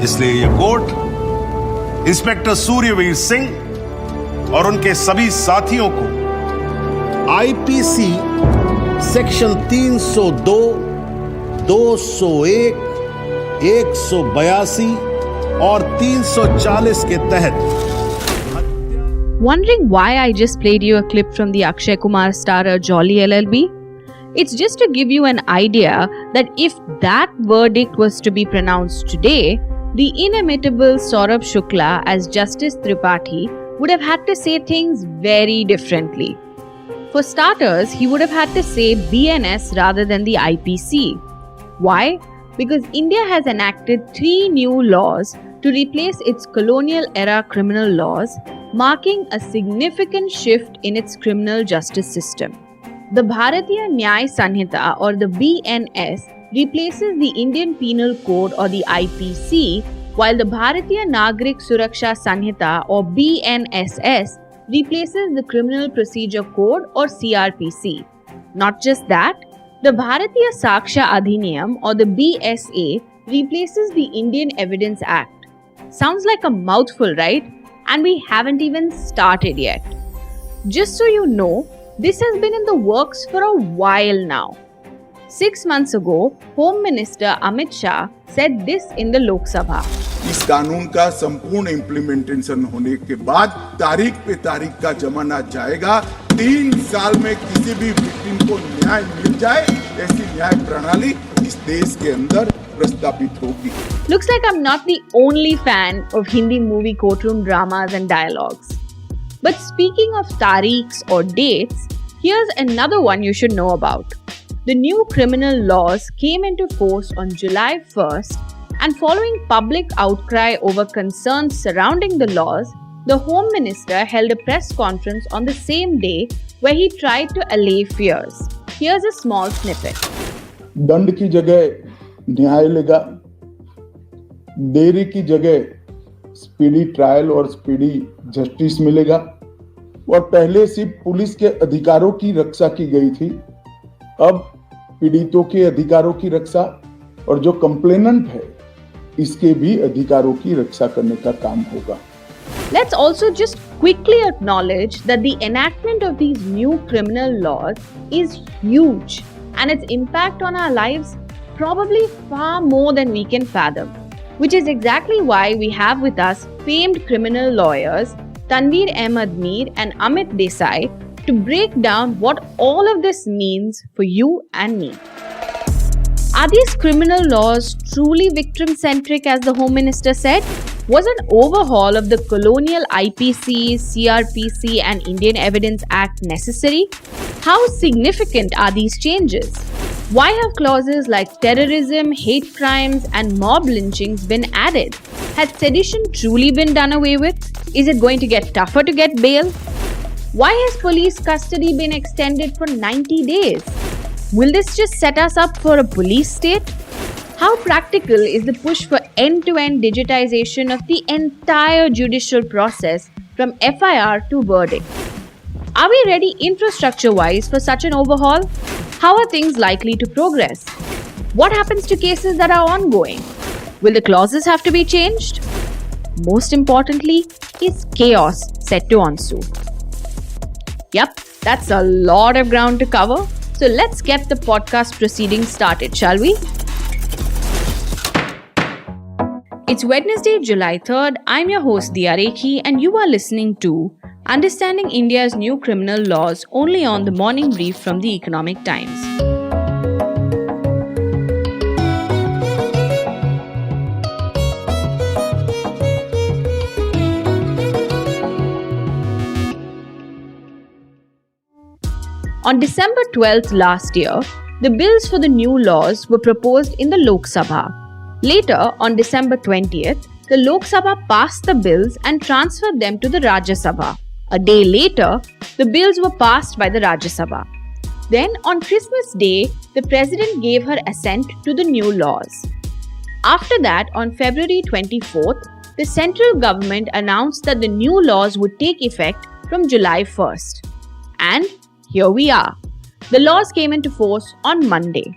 इसलिए ये court inspector Suryaveer Singh और उनके सभी साथियों को आईपीसी सेक्शन 302, 201, 182 और 340 के तहत. Wondering why I just played you a clip from the Akshay Kumar starrer Jolly LLB? It's just to give you an idea that if that verdict was to be pronounced today, the inimitable Saurabh Shukla as Justice Tripathi would have had to say things very differently. For starters, he would have had to say BNS rather than the IPC. Why? Because India has enacted 3 new laws to replace its colonial era criminal laws, marking a significant shift in its criminal justice system. The Bharatiya Nyay Sanhita or the BNS replaces the Indian Penal Code or the IPC, while the Bharatiya Nagrik Suraksha Sanhita or BNSS replaces the Criminal Procedure Code or CRPC. Not just that, the Bharatiya Saksha Adhiniyam or the BSA replaces the Indian Evidence Act. Sounds like a mouthful, right? And we haven't even started yet. Just so you know, this has been in the works for a while now. 6 months ago, Home Minister Amit Shah said this in the Lok Sabha. इस कानून का संपूर्ण implementation होने के बाद तारीख पे तारीख का जमाना जाएगा. 3 साल में किसी भी विक्टिम को न्याय मिल जाए, ऐसी न्याय प्रणाली इस देश के अंदर प्रस्तावित होगी. Looks like I'm not the only fan of Hindi movie courtroom dramas and dialogues. But speaking of tarikhs or dates, here's another one you should know about. The new criminal laws came into force on July 1st, and following public outcry over concerns surrounding the laws, the Home Minister held a press conference on the same day where he tried to allay fears. Here's a small snippet. दंड की जगह न्याय लेगा, देरी की जगह speedy trial और speedy justice मिलेगा. और पहले सिर्फ पुलिस के अधिकारों की रक्षा की गई थी, अब पीड़ितों के अधिकारों की रक्षा और जो कंप्लेनेंट है इसके भी अधिकारों की रक्षा करने का काम होगा. Let's also just quickly acknowledge that the enactment of these new criminal laws is huge, and its impact on our lives probably far more than we can fathom, which is exactly why we have with us famed criminal lawyers Tanveer Ahmed Mir and Amit Desai to break down what all of this means for you and me. Are these criminal laws truly victim-centric, as the Home Minister said? Was an overhaul of the colonial IPC, CRPC and Indian Evidence Act necessary? How significant are these changes? Why have clauses like terrorism, hate crimes and mob lynchings been added? Has sedition truly been done away with? Is it going to get tougher to get bail? Why has police custody been extended for 90 days? Will this just set us up for a police state? How practical is the push for end-to-end digitization of the entire judicial process from FIR to verdict? Are we ready infrastructure-wise for such an overhaul? How are things likely to progress? What happens to cases that are ongoing? Will the clauses have to be changed? Most importantly, is chaos set to ensue? Yep, that's a lot of ground to cover. So let's get the podcast proceedings started, shall we? It's Wednesday, July 3rd. I'm your host, Diya Rekhi, and you are listening to Understanding India's New Criminal Laws only on the Morning Brief from the Economic Times. On December 12th last year, the bills for the new laws were proposed in the Lok Sabha. Later, on December 20th, the Lok Sabha passed the bills and transferred them to the Rajya Sabha. A day later, the bills were passed by the Rajya Sabha. Then, on Christmas Day, the President gave her assent to the new laws. After that, on February 24th, the central government announced that the new laws would take effect from July 1st. And here we are. The laws came into force on Monday.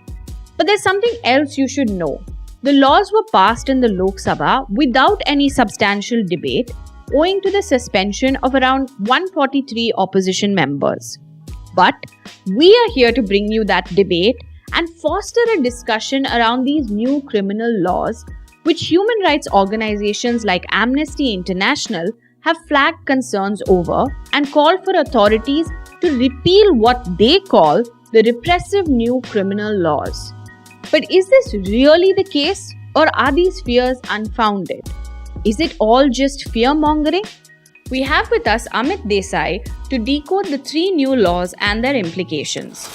But there's something else you should know. The laws were passed in the Lok Sabha without any substantial debate, owing to the suspension of around 143 opposition members. But we are here to bring you that debate and foster a discussion around these new criminal laws, which human rights organizations like Amnesty International have flagged concerns over and called for authorities to repeal what they call the repressive new criminal laws. But is this really the case, or are these fears unfounded? Is it all just fear mongering? We have with us Amit Desai to decode the three new laws and their implications.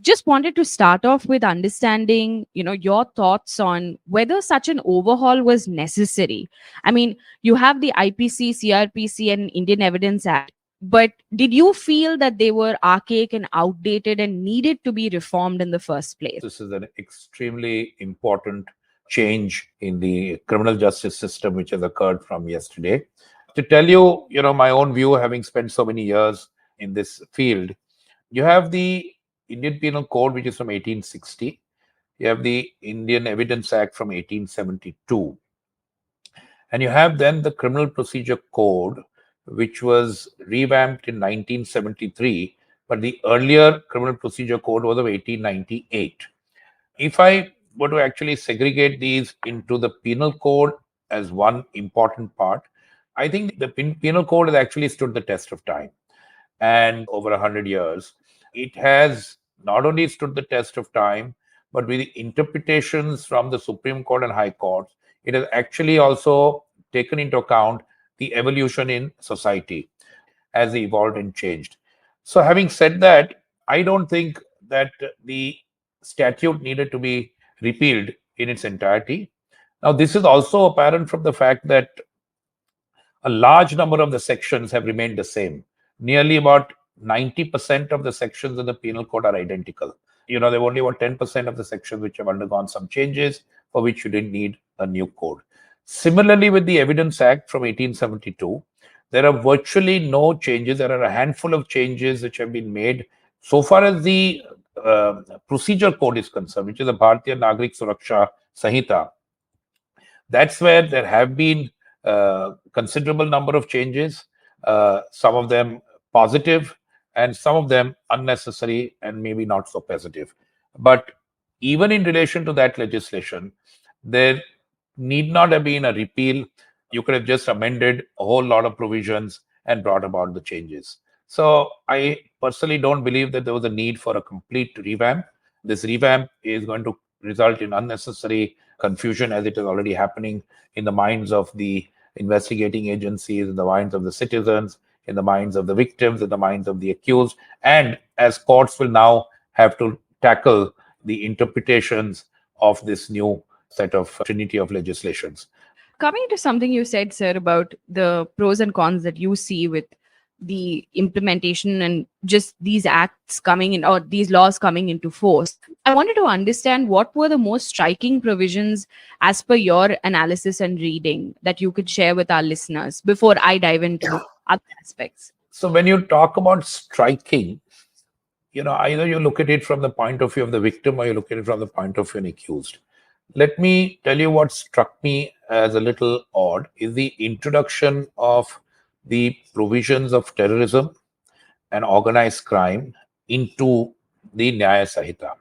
Just wanted to start off with understanding, your thoughts on whether such an overhaul was necessary. I mean, you have the IPC, CRPC, and Indian Evidence Act, but did you feel that they were archaic and outdated and needed to be reformed in the first place? This is an extremely important change in the criminal justice system which has occurred from yesterday. To tell you, my own view, having spent so many years in this field, you have the Indian Penal Code, which is from 1860. You have the Indian Evidence Act from 1872. And you have then the Criminal Procedure Code, which was revamped in 1973, but the earlier Criminal Procedure Code was of 1898. If I were to actually segregate these into the Penal Code as one important part, I think the Penal Code has actually stood the test of time. And over 100 years, it has not only stood the test of time, but with the interpretations from the Supreme Court and High Courts, it has actually also taken into account the evolution in society as they evolved and changed. So having said that, I don't think that the statute needed to be repealed in its entirety. Now, this is also apparent from the fact that a large number of the sections have remained the same. Nearly about 90% of the sections in the Penal Code are identical. There were only about 10% of the sections which have undergone some changes, for which you didn't need a new code. Similarly, with the Evidence Act from 1872, there are virtually no changes. There are a handful of changes which have been made. So far as the Procedure Code is concerned, which is the Bharatiya Nagrik Suraksha Sanhita, that's where there have been considerable number of changes, some of them positive and some of them unnecessary and maybe not so positive. But even in relation to that legislation, there need not have been a repeal. You could have just amended a whole lot of provisions and brought about the changes. So I personally don't believe that there was a need for a complete revamp. This revamp is going to result in unnecessary confusion, as it is already happening in the minds of the investigating agencies, in the minds of the citizens, in the minds of the victims, in the minds of the accused, and as courts will now have to tackle the interpretations of this new set of trinity of legislations. Coming to something you said, sir, about the pros and cons that you see with the implementation and just these acts coming in, or these laws coming into force, I wanted to understand what were the most striking provisions as per your analysis and reading that you could share with our listeners before I dive into other aspects. So when you talk about striking, either you look at it from the point of view of the victim or you look at it from the point of view of an accused. Let me tell you what struck me as a little odd is the introduction of the provisions of terrorism and organized crime into the Nyaya Sanhita.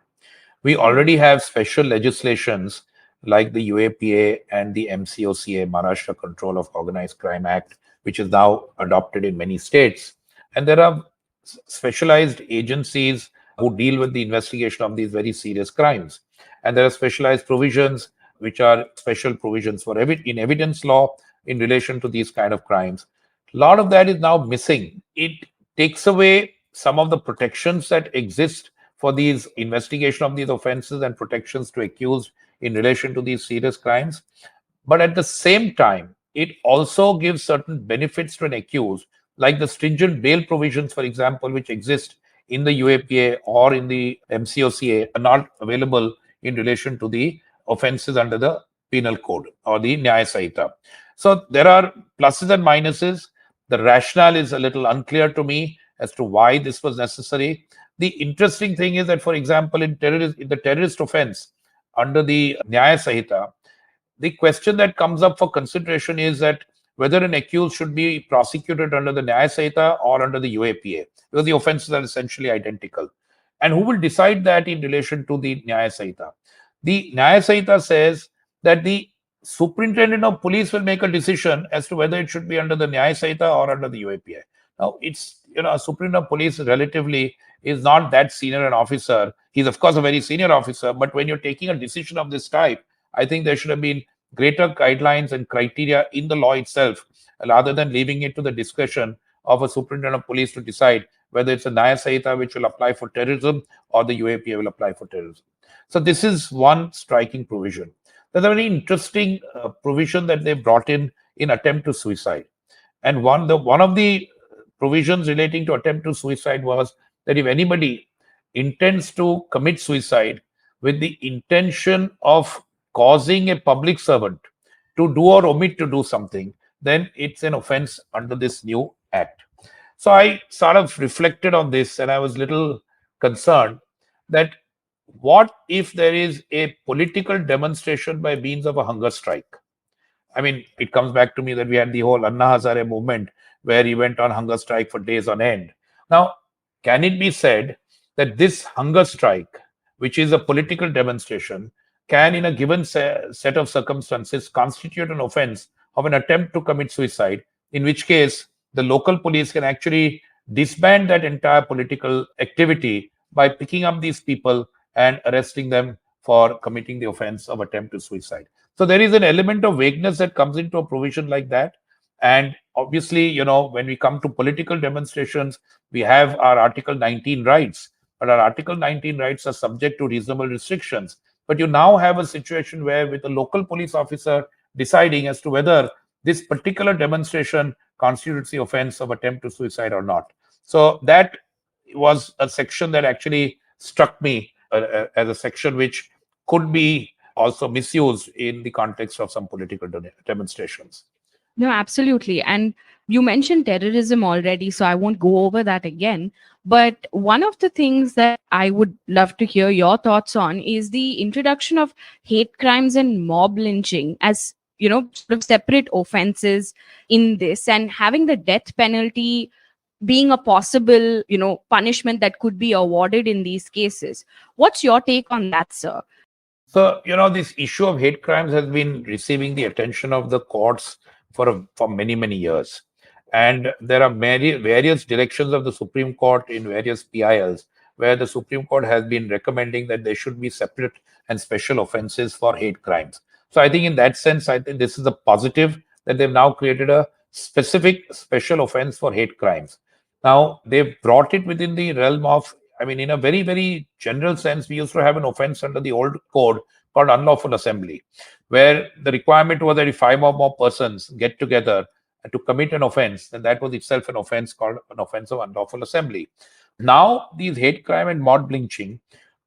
We already have special legislations like the UAPA and the MCOCA, Maharashtra Control of Organized Crime Act, which is now adopted in many states. And there are specialized agencies who deal with the investigation of these very serious crimes. And there are specialized provisions, which are special provisions for in evidence law in relation to these kind of crimes. A lot of that is now missing. It takes away some of the protections that exist for these investigation of these offenses and protections to accused in relation to these serious crimes. But at the same time, it also gives certain benefits to an accused, like the stringent bail provisions, for example, which exist in the UAPA or in the MCOCA, are not available in relation to the offenses under the Penal Code or the Nyaya Sanhita. So there are pluses and minuses. The rationale is a little unclear to me as to why this was necessary. The interesting thing is that, for example, in the terrorist offense under the Nyaya Sahita, the question that comes up for consideration is that whether an accused should be prosecuted under the Nyaya Sahita or under the UAPA, because the offenses are essentially identical. And who will decide that in relation to the Nyaya Sahita? The Nyaya Sahita says that the superintendent of police will make a decision as to whether it should be under the Nyaya Sahita or under the UAPA. Now, it's, a superintendent of police relatively is not that senior an officer. He's, of course, a very senior officer, but when you're taking a decision of this type, I think there should have been greater guidelines and criteria in the law itself, rather than leaving it to the discretion of a superintendent of police to decide whether it's a Nyaya Sahita which will apply for terrorism or the UAPA will apply for terrorism. So this is one striking provision. There's a very interesting provision that they brought in attempt to suicide. And one of the provisions relating to attempt to suicide was that if anybody intends to commit suicide with the intention of causing a public servant to do or omit to do something, then it's an offense under this new act. So I sort of reflected on this and I was a little concerned that what if there is a political demonstration by means of a hunger strike? I mean, it comes back to me that we had the whole Anna Hazare movement where he went on hunger strike for days on end. Now, can it be said that this hunger strike, which is a political demonstration, can in a given set of circumstances constitute an offense of an attempt to commit suicide, in which case the local police can actually disband that entire political activity by picking up these people and arresting them for committing the offense of attempt to suicide. So there is an element of vagueness that comes into a provision like that. And obviously, when we come to political demonstrations, we have our Article 19 rights, but our Article 19 rights are subject to reasonable restrictions. But you now have a situation where with a local police officer deciding as to whether this particular demonstration constitutes the offense of attempt to suicide or not. So that was a section that actually struck me as a section which could be also misused in the context of some political demonstrations. No, absolutely. And you mentioned terrorism already, so I won't go over that again. But one of the things that I would love to hear your thoughts on is the introduction of hate crimes and mob lynching as, sort of separate offenses in this, and having the death penalty being a possible, punishment that could be awarded in these cases. What's your take on that, sir? So, this issue of hate crimes has been receiving the attention of the courts for many, many years. And there are various directions of the Supreme Court in various PILs where the Supreme Court has been recommending that there should be separate and special offenses for hate crimes. So I think in that sense, I think this is a positive that they've now created a specific special offense for hate crimes. Now, they've brought it within the realm of, in a very, very general sense, we used to have an offense under the old code called unlawful assembly, where the requirement was that if 5 or more persons get together to commit an offense, then that was itself an offense called an offense of unlawful assembly. Now, these hate crime and mob lynching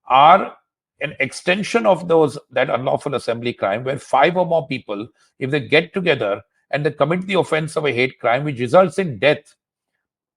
are an extension of that unlawful assembly crime, where 5 or more people, if they get together and they commit the offense of a hate crime which results in death,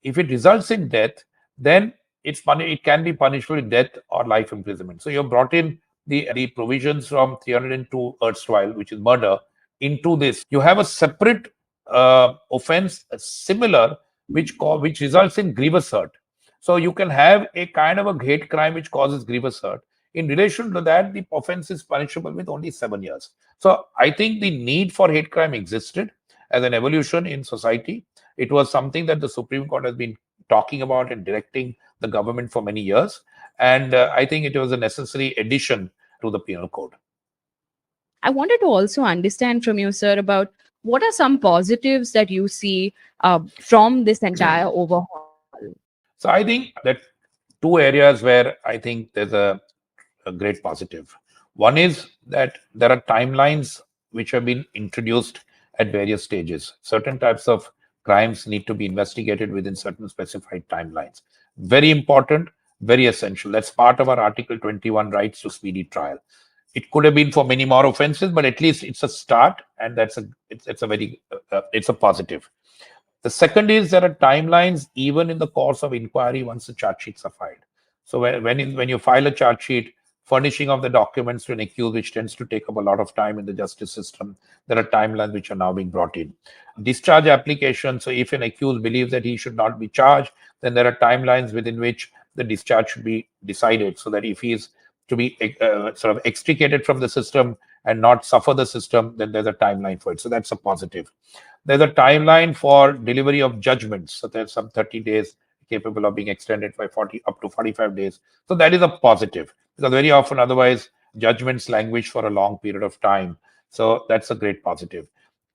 if it results in death, then it can be punishable with death or life imprisonment. So you've brought in the provisions from 302 erstwhile, which is murder, into this. You have a separate offense similar, which results in grievous hurt. So you can have a kind of a hate crime which causes grievous hurt. In relation to that, the offense is punishable with only 7 years. So I think the need for hate crime existed as an evolution in society. It was something that the Supreme Court has been talking about and directing the government for many years. And I think it was a necessary addition to the penal code. I wanted to also understand from you, sir, about what are some positives that you see from this entire overhaul? So I think that 2 areas where I think there's a great positive. One is that there are timelines which have been introduced at various stages. Certain types of crimes need to be investigated within certain specified timelines. Very important, very essential. That's part of our Article 21 rights to speedy trial. It could have been for many more offenses, but at least it's a start, and it's a positive. The second is there are timelines even in the course of inquiry once the charge sheets are filed. So when you file a charge sheet, furnishing of the documents to an accused, which tends to take up a lot of time in the justice system, there are timelines which are now being brought in. Discharge application. So if an accused believes that he should not be charged, then there are timelines within which the discharge should be decided, so that if he is to be sort of extricated from the system and not suffer the system, then there's a timeline for it. So that's a positive. There's a timeline for delivery of judgments. So there's some 30 days capable of being extended by 40 up to 45 days. So that is a positive, because very often otherwise judgments languish for a long period of time. So that's a great positive.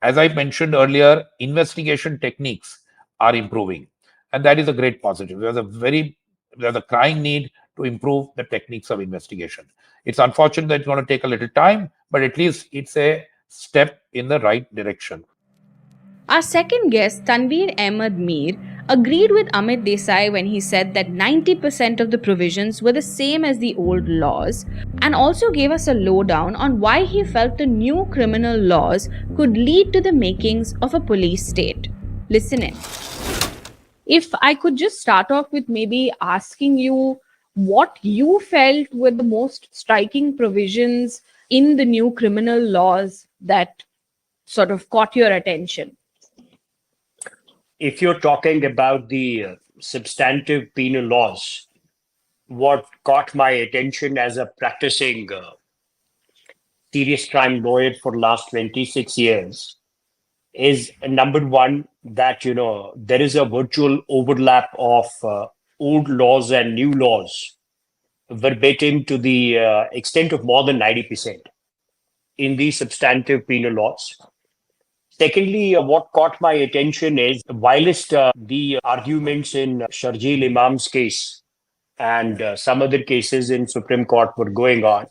As I mentioned earlier, investigation techniques are improving, and that is a great positive. There's a crying need to improve the techniques of investigation. It's unfortunate that it's going to take a little time, but at least it's a step in the right direction. Our second guest, Tanveer Ahmed Mir, agreed with Amit Desai when he said that 90% of the provisions were the same as the old laws, and also gave us a lowdown on why he felt the new criminal laws could lead to the makings of a police state. Listen in. If I could just start off with maybe asking you what you felt were the most striking provisions in the new criminal laws that sort of caught your attention. If you're talking about the substantive penal laws, what caught my attention as a practicing serious crime lawyer for last 26 years is number one, that, there is a virtual overlap of old laws and new laws verbatim to the extent of more than 90% in the substantive penal laws. Secondly, what caught my attention is, whilst the arguments in Sharjeel Imam's case and some other cases in Supreme Court were going on,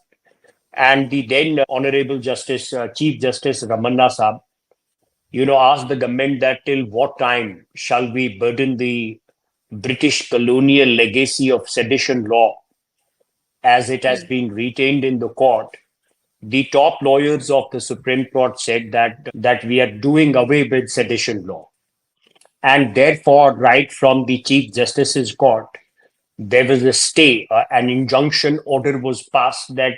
and the then Honorable Justice, Chief Justice Ramanna Saab, asked the government that till what time shall we burden the British colonial legacy of sedition law as it has been retained in the court. The top lawyers of the Supreme Court said that we are doing away with sedition law. And therefore, right from the Chief Justice's court, there was a stay, an injunction order was passed that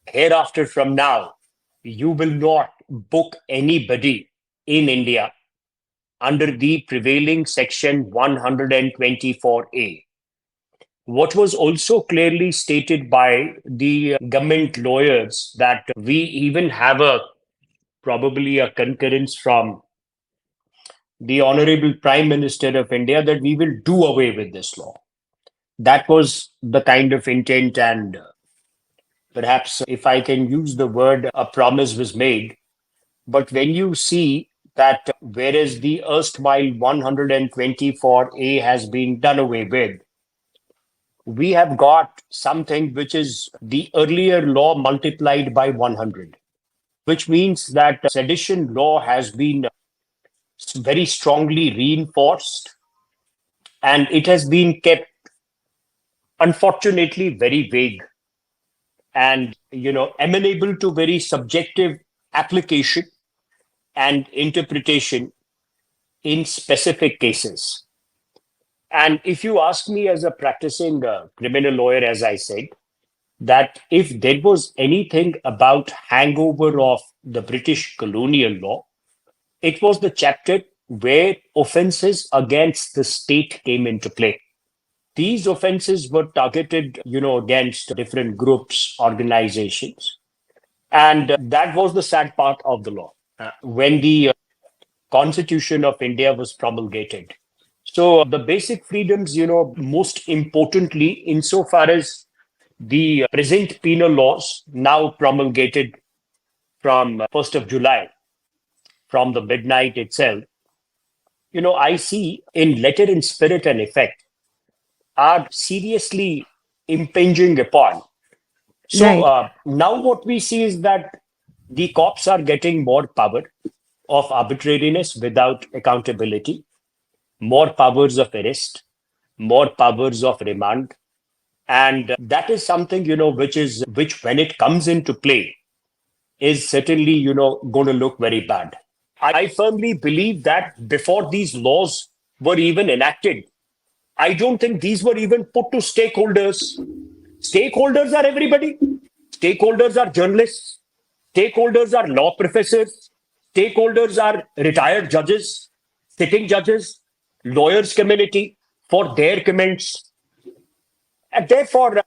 hereafter from now, you will not book anybody in India under the prevailing section 124A. What was also clearly stated by the government lawyers, that we even have probably a concurrence from the Honorable Prime Minister of India that we will do away with this law. That was the kind of intent, and perhaps, if I can use the word, a promise was made. But when you see that whereas the erstwhile 124A has been done away with, we have got something which is the earlier law multiplied by 100, which means that sedition law has been very strongly reinforced, and it has been kept, unfortunately, very vague and, amenable to very subjective application and interpretation in specific cases. And if you ask me as a practicing criminal lawyer, as I said, that if there was anything about hangover of the British colonial law, it was the chapter where offenses against the state came into play. These offenses were targeted, against different groups, organizations. And that was the sad part of the law. When the Constitution of India was promulgated, so the basic freedoms, most importantly, insofar as the present penal laws now promulgated from 1st of July, from the midnight itself, I see in letter and spirit and effect are seriously impinging upon. So Right. Now what we see is that the cops are getting more power of arbitrariness without accountability, more powers of arrest, more powers of remand. And that is something, which when it comes into play is certainly, going to look very bad. I firmly believe that before these laws were even enacted, I don't think these were even put to stakeholders. Stakeholders are everybody. Stakeholders are journalists. Stakeholders are law professors. Stakeholders are retired judges, sitting judges, lawyers community for their comments. And therefore,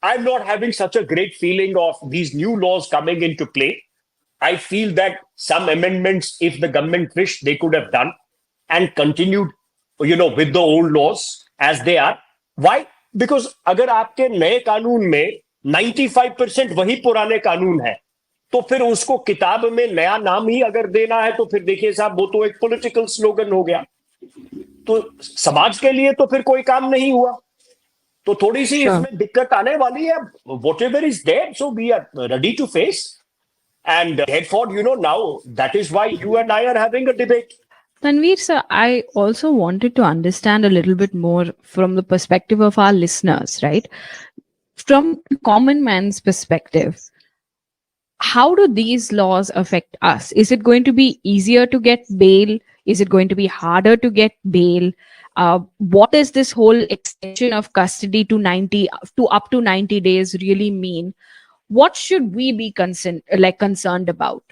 I'm not having such a great feeling of these new laws coming into play. I feel that some amendments, if the government wished, they could have done and continued, with the old laws as they are. Why? Because अगर आपके नए कानून में 95% वही पुराने कानून है, तो फिर उसको किताब में नया नाम ही अगर देना है, तो फिर देखिए साहब, वो तो एक पॉलिटिकल स्लोगन हो गया, तो समाज के लिए तो फिर कोई काम नहीं हुआ. तो थोड़ी सी इसमें दिक्कत आने वाली है. Whatever is there, so we are ready to face. And therefore, now that is why you and I are having a debate. Tanveer sir, I also wanted to understand a little bit more from the perspective of our listeners, right? From common man's perspective, how do these laws affect us? Is it going to be easier to get bail? Is it going to be harder to get bail? What does this whole extension of custody to up to 90 days really mean? What should we be concerned about?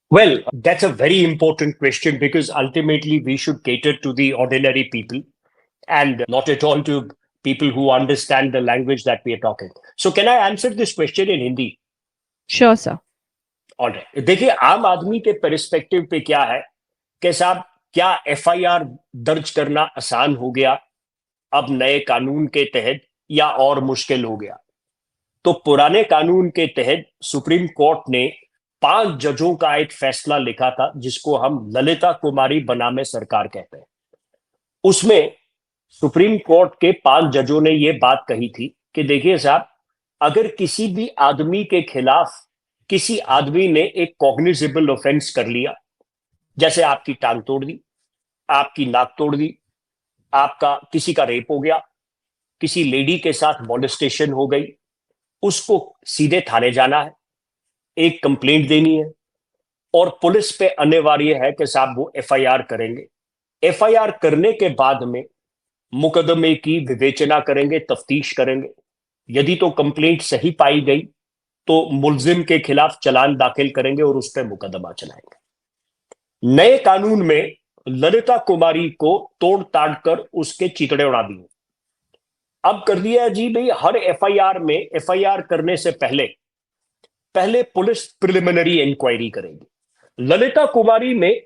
Well, that's a very important question, because ultimately we should cater to the ordinary people and not at all to people who understand the language that we are talking. So can I answer this question in Hindi? Sure, sir. All right. देखिए, आम आदमी के perspective पे क्या है कि साहब, क्या एफआईआर दर्ज करना आसान हो गया अब नए कानून के तहत, या और मुश्किल हो गया? तो पुराने कानून के तहत सुप्रीम कोर्ट ने 5 जजों का एक फैसला लिखा था, जिसको हम ललिता कुमारी बनाम सरकार कहते हैं. उसमें सुप्रीम कोर्ट के 5 जजों ने यह बात कही थी कि देखिए साहब, अगर किसी भी आदमी के खिलाफ किसी आदमी ने एक कॉग्निजेबल ऑफेंस कर लिया, जैसे आपकी टांग तोड़ दी, आपकी नाक तोड़ दी, आपका किसी का रेप हो गया, किसी लेडी के साथ मॉलेस्टेशन हो गई, उसको सीधे थाने जाना है, एक कंप्लेंट देनी है, और पुलिस पे अनिवार्य है कि साहब वो एफआईआर करेंगे. एफआईआर करने के बाद में मुकदमे की विवेचना करेंगे, तफ्तीश करेंगे. यदि तो कंप्लेंट सही पाई गई तो मुलजिम के खिलाफ चालान दाखिल करेंगे और उस पर मुकदमा चलाएंगे. नए कानून में ललिता कुमारी को तोड़ ताड़ कर उसके चितड़े उड़ा दिए. अब कर दिया जी भाई, हर एफआईआर में एफआईआर करने से पहले पुलिस प्रिलिमिनरी इंक्वायरी करेगी. ललिता कुमारी में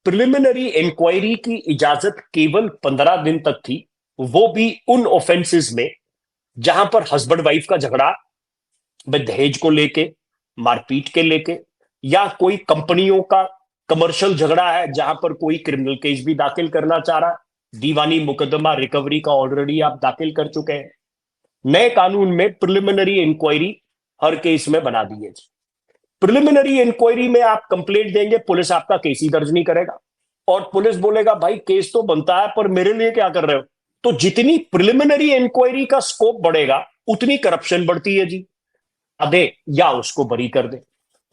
प्रिलिमिनरी इंक्वायरी की इजाजत केवल 15 दिन तक थी, वो भी उन ऑफेंसेस में जहां पर हस्बैंड वाइफ का झगड़ा दहेज को लेके, मारपीट के लेके, या कोई कंपनियों का कमर्शियल झगड़ा है जहां पर कोई क्रिमिनल केस भी दाखिल करना चाह रहा है. दीवानी मुकदमा रिकवरी का ऑलरेडी आप दाखिल कर चुके हैं. नए कानून में प्रिलिमिनरी इंक्वायरी हर केस में बना दी है. प्रिलिमिनरी इंक्वायरी में आप कंप्लेंट देंगे, पुलिस आपका केस ही दर्ज नहीं करेगा, और पुलिस बोलेगा भाई केस तो बनता है पर मेरे लिए क्या कर रहे हो. तो जितनी प्रिलिमिनरी इंक्वायरी का स्कोप बढ़ेगा उतनी करप्शन बढ़ती है जी. अदे या उसको बरी कर दे,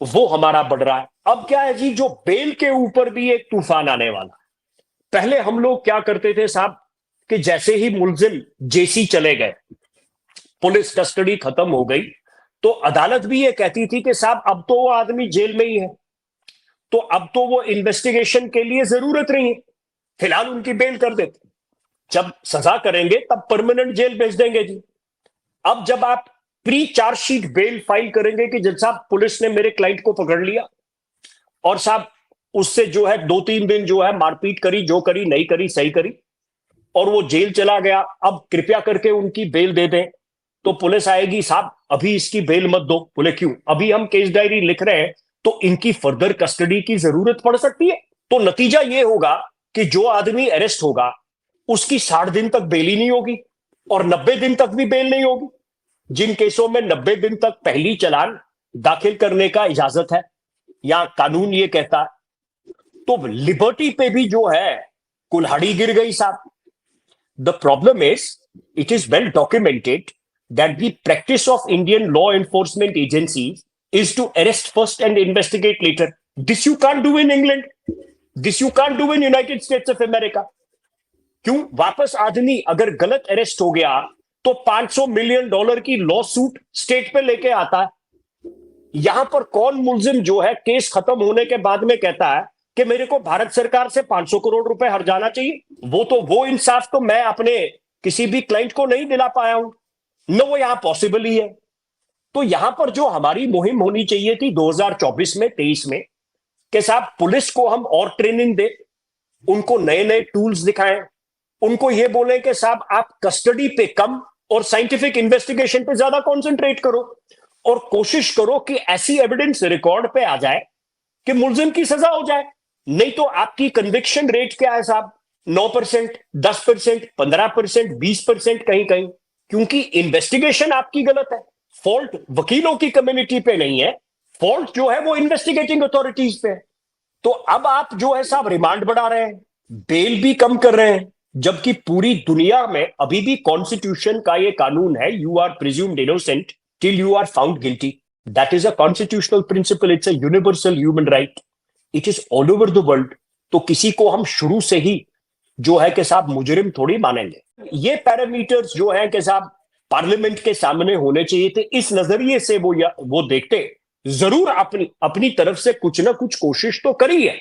वो हमारा बढ़ रहा है. अब क्या है जी, जो बेल के ऊपर भी एक तूफान आने वाला. पहले हम लोग क्या करते थे साहब कि जैसे ही मुलजिम जेसी चले गए, पुलिस कस्टडी खत्म हो गई, तो अदालत भी ये कहती थी कि साहब अब तो वो आदमी जेल में ही है, तो अब तो वो इन्वेस्टिगेशन के लिए जरूरत नहीं है, फिलहाल उनकी बेल कर देते, जब सजा करेंगे तब परमानेंट जेल भेज देंगे जी. अब जब आप प्री चार्जशीट बेल फाइल करेंगे कि जज साहब पुलिस ने मेरे क्लाइंट को पकड़ लिया और साहब उससे जो है 2-3 दिन जो है मारपीट करी, जो करी नहीं करी सही करी, और वो जेल चला गया, अब कृपया करके उनकी बेल दे दें, तो पुलिस आएगी साहब अभी इसकी बेल मत दो. बोले क्यों? अभी हम केस डायरी लिख रहे हैं तो इनकी फर्दर कस्टडी की जरूरत पड़ सकती है. तो नतीजा ये होगा कि जो आदमी अरेस्ट होगा उसकी 60 दिन तक बेल ही नहीं होगी और 90 दिन तक भी बेल नहीं होगी. जिन केसों में 90 दिन तक पहली चालान दाखिल करने का इजाजत है या कानून ये कहता है, तो लिबर्टी पे भी जो है कुल्हाड़ी गिर गई साहब. The problem is, it is well documented that the practice of Indian law enforcement agencies is to arrest first and investigate later. This you can't do in England. This you can't do in United States of America. क्यों वापस आदमी अगर गलत arrest हो गया तो $500 million की law suit state पे लेके आता है? यहां पर कौन मुलजिम जो है केस खत्म होने के बाद में कहता है कि मेरे को भारत सरकार से 500 करोड़ रुपए हर जाना चाहिए? वो इंसाफ तो मैं अपने किसी भी क्लाइंट को नहीं दिला पाया हूं न, वो यहां पॉसिबल ही है। तो यहां पर जो हमारी मुहिम होनी चाहिए थी 2024 में 23 में कि साहब पुलिस को हम और ट्रेनिंग दे, उनको नए नए टूल्स दिखाएं, उनको ये बोले कि साहब आप कस्टडी पे कम और साइंटिफिक इन्वेस्टिगेशन पे ज्यादा कंसंट्रेट करो और कोशिश करो कि ऐसी एविडेंस रिकॉर्ड पे आ जाए कि मुलजिम की सजा हो जाए। नहीं तो आपकी कन्विक्शन रेट क्या है साहब? 9%, 10%, 15%, 20% कहीं कहीं, क्योंकि इन्वेस्टिगेशन आपकी गलत है। फॉल्ट वकीलों की कम्युनिटी पे नहीं है, फॉल्ट जो है वो इन्वेस्टिगेटिंग अथॉरिटीज पे है। तो अब आप जो है साहब रिमांड बढ़ा रहे हैं, बेल भी कम कर रहे हैं, जबकि पूरी दुनिया में अभी भी कॉन्स्टिट्यूशन का ये कानून है, you are presumed innocent till you are found guilty. That is a constitutional principle, it's a universal human right, it is all over the world. तो किसी को हम शुरू से ही जो है कि साहब मुजरिम थोड़ी मानेंगे। ये पैरामीटर्स जो है कि साहब पार्लियामेंट के सामने होने चाहिए थे, इस नजरिए से वो देखते, जरूर अपनी तरफ से कुछ ना कुछ कोशिश तो करी है।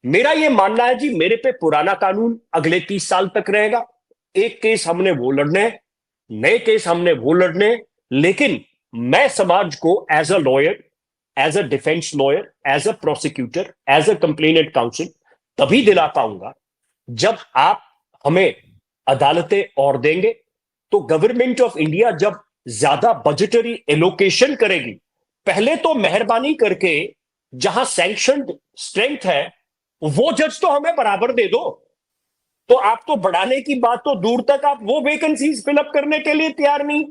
मेरा ये मानना है जी, मेरे पे पुराना कानून अगले 30 साल तक रहेगा। एक केस हमने वो लड़ने, नए केस हमने वो लड़ने, लेकिन मैं समाज को as a lawyer, as a defence lawyer, as a prosecutor, as a complainant counsel तभी दिला पाऊंगा जब आप हमें अदालतें और देंगे। तो गवर्नमेंट ऑफ इंडिया जब ज्यादा बजटरी एलोकेशन करेगी, पहले तो मेहरबानी करके जहां सैंक्शनड स्ट्रेंथ है वो जज तो हमें बराबर दे दो। तो आप तो बढ़ाने की बात तो दूर तक, आप वो वैकेंसीज फिलअप करने के लिए तैयार नहीं।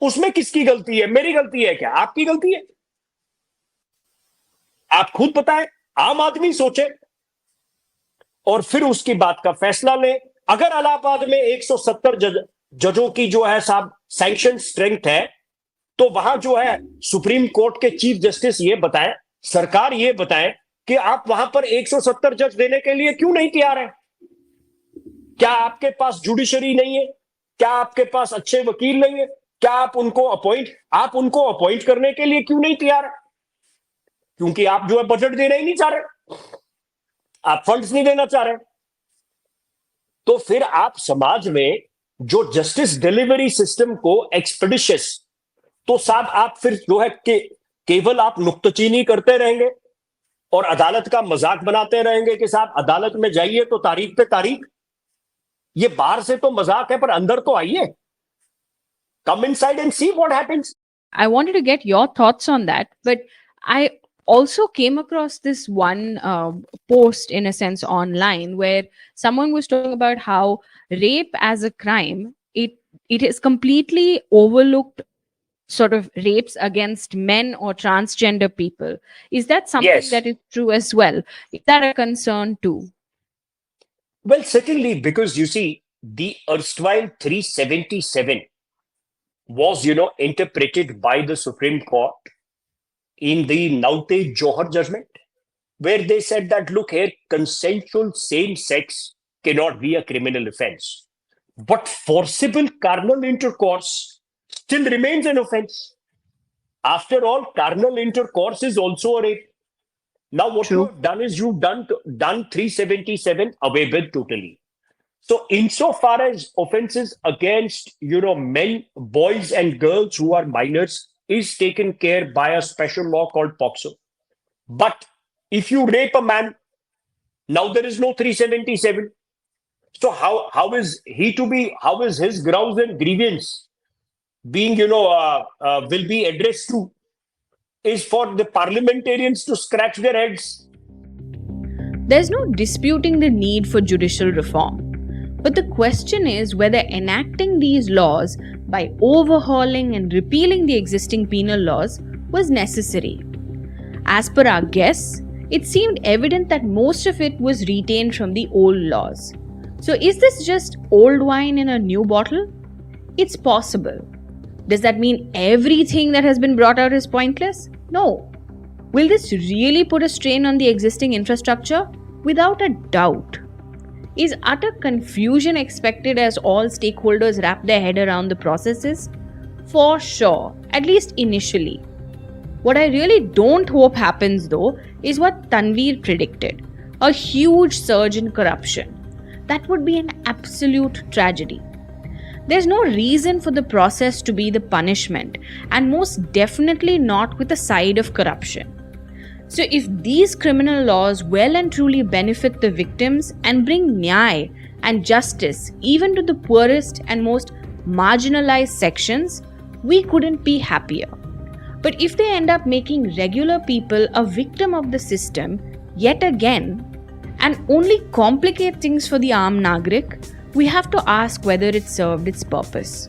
उसमें किसकी गलती है? मेरी गलती है क्या? आपकी गलती है? आप खुद बताएं, आम आदमी सोचे और फिर उसकी बात का फैसला ले। अगर इलाहाबाद में 170 जजों की जो है साहब सैंक्शन स्ट्रेंथ है, तो वहां जो है सुप्रीम कोर्ट के चीफ जस्टिस ये बताएं, सरकार ये बताए कि आप वहां पर 170 जज देने के लिए क्यों नहीं तैयार है? क्या आपके पास जुडिशरी नहीं है? क्या आपके पास अच्छे वकील नहीं है? क्या आप उनको अपॉइंट करने के लिए क्यों नहीं तैयार है? क्योंकि आप जो है बजट देना ही नहीं चाह रहे, आप फंड्स नहीं देना चाह रहे। तो फिर आप समाज में जो जस्टिस डिलीवरी सिस्टम को एक्सपेडिशियस, तो साहब आप फिर जो है केवल आप नुक्ताचीनी करते रहेंगे और अदालत का मजाक बनाते रहेंगे कि साहब अदालत में जाइए तो तारीख पे तारीख। ये बाहर से तो मजाक है, पर अंदर तो आइए, come inside and see what happens. I wanted to get your thoughts on that, but I also came across this one post, in a sense, online where someone was talking about how rape as a crime, it is completely overlooked, sort of rapes against men or transgender people. Is that something Yes. that is true as well? Is that a concern too? Well, certainly, because you see, the erstwhile 377 was, interpreted by the Supreme Court in the Naute Johar judgment, where they said that, look here, consensual same-sex cannot be a criminal offense. But forcible carnal intercourse still remains an offense. After all, carnal intercourse is also a rape. Now, what True. you have done is you've done 377 away with totally. So, insofar as offenses against, men, boys, and girls who are minors is taken care by a special law called POCSO. But if you rape a man, now there is no 377. So how is his grounds and grievance being, will be addressed to? Is for the parliamentarians to scratch their heads. There's no disputing the need for judicial reform. But the question is whether enacting these laws by overhauling and repealing the existing penal laws was necessary. As per our guess, it seemed evident that most of it was retained from the old laws. So is this just old wine in a new bottle? It's possible. Does that mean everything that has been brought out is pointless? No. Will this really put a strain on the existing infrastructure? Without a doubt. Is utter confusion expected as all stakeholders wrap their head around the processes? For sure, at least initially. What I really don't hope happens though is what Tanveer predicted, a huge surge in corruption. That would be an absolute tragedy. There's no reason for the process to be the punishment, and most definitely not with a side of corruption. So if these criminal laws well and truly benefit the victims and bring nyay and justice even to the poorest and most marginalized sections, we couldn't be happier. But if they end up making regular people a victim of the system yet again and only complicate things for the armed nagrik, we have to ask whether it served its purpose.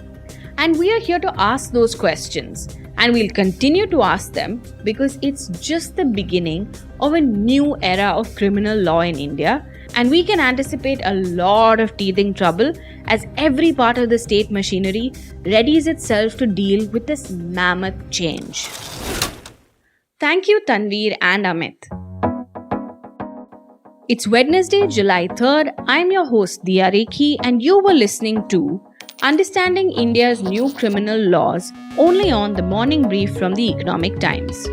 And we are here to ask those questions, and we'll continue to ask them because it's just the beginning of a new era of criminal law in India, and we can anticipate a lot of teething trouble as every part of the state machinery readies itself to deal with this mammoth change. Thank you, Tanveer and Amit. It's Wednesday, July 3rd. I'm your host, Diya Rekhi, and you were listening to Understanding India's New Criminal Laws only on the Morning Brief from the Economic Times.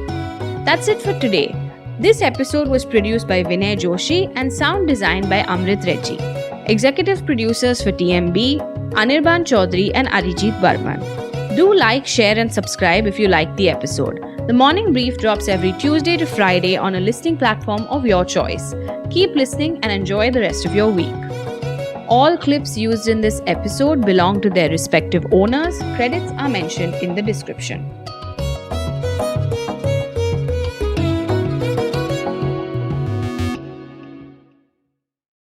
That's it for today. This episode was produced by Vinay Joshi and sound designed by Amrit Reddy. Executive producers for TMB, Anirban Chaudhary and Arijit Barman. Do like, share and subscribe if you liked the episode. The Morning Brief drops every Tuesday to Friday on a listening platform of your choice. Keep listening and enjoy the rest of your week. All clips used in this episode belong to their respective owners. Credits are mentioned in the description.